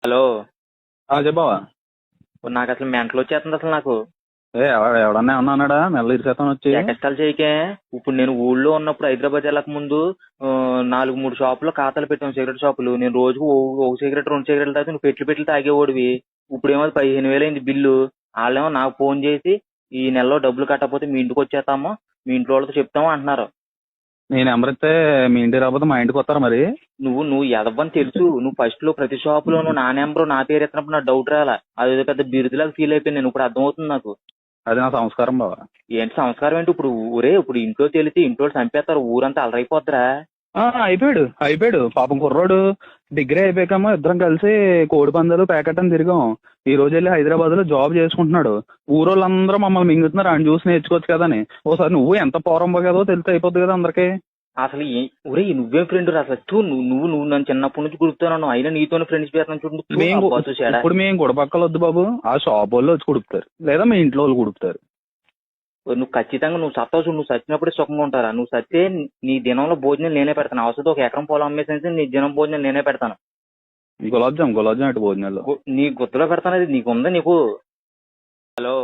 Hello. చెప్పవా. నాకు అసలు మెంటల్ వచ్చేస్తుంది అసలు నాకు. ఎవడన్నా ఏమన్నా అన్నాడా మెల్ల ఇరిసేతాను వచ్చి? కష్టాలు చేయకే. ఇప్పుడు నేను ఊళ్ళో ఉన్నప్పుడు హైదరాబాద్ వెళ్ళక ముందు 4-3 షాపులో ఖాతాలు పెట్టాం, సిగరెట్ షాపులు. నేను రోజుకు ఒక సిగరెట్ 2 సిగరెట్లు తాగి నువ్వు పెట్లు తాగేవాడివి. ఇప్పుడు ఏమో 15,000 అయింది బిల్లు. వాళ్ళేమో నాకు ఫోన్ చేసి ఈ నెలలో డబ్బులు కట్టకపోతే మీ ఇంటికి వచ్చేస్తామో మీ ఇంట్లో వాళ్ళతో చెప్తామో అంటున్నారు. నేను నెంబర్ ఇస్తే మీ ఇంటికి రాకపోతే మా ఇంటికి వస్తారా మరి? నువ్వు ఎదవని తెలుసు. నువ్వు ఫస్ట్ లో ప్రతి షాపులోను నా నెంబరు నా పేరు ఎత్తినప్పుడు నాకు డౌట్ రాలా. అదేదో పెద్ద బిరుదులాగా ఫీల్ అయిపోయింది నేను. ఇప్పుడు అర్థమవుతుంది నాకు. అది నా సంస్కారం బావా. ఏంటి సంస్కారం ఏంటి? ఇప్పుడు ఇంట్లో తెలిసి ఇంట్లో చంపేస్తారు, ఊరంతా అలరైపోద్దిరా. అయిపోయాడు పాపం కుర్రోడు. డిగ్రీ అయిపోయాకమో ఇద్దరం కలిసి కోడి పందాలు ప్యాకెట్ అని తిరిగాం. ఈ రోజు వెళ్ళి హైదరాబాద్ లో జాబ్ చేసుకుంటున్నాడు. ఊరోళ్ళందరూ మమ్మల్ని మింగుతున్నారు, ఆయన చూసి నేర్చుకోవచ్చు కదా అని. ఓసారి నువ్వు ఎంత పోరంబో కదో తెలిసి అయిపోద్ది కదా అందరికి. అసలు నువ్వేం ఫ్రెండ్ రా అసలు? నువ్వు నన్ను చిన్నప్పటి నుంచి గుడుపుతాను, అయినా నీతోనే ఫ్రెండ్స్ చేస్తాను చూడు. ఇప్పుడు మేము గుడపక్కల వద్దు బాబు, ఆ షాప్ వాళ్ళు వచ్చి కుడుపుతారు లేదా మీ ఇంట్లో వాళ్ళు కుడుపుతారు. నువ్వు ఖచ్చితంగా నువ్వు సత్తావు చూడు. నువ్వు సచ్చినప్పుడే సుఖంగా ఉంటారా? నువ్వు సత్తే నీ దినంలో భోజనం నేనే పెడతాను. అవసరం 1 ఎకరం పొలం అమ్మేసి నీ దినం భోజనం నేనే పెడతాను. గులాబ్ జామ్ అటు భోజనాలు నీ గుర్తులో పెడతాను. అది నీకు ఉందా నీకు? హలో.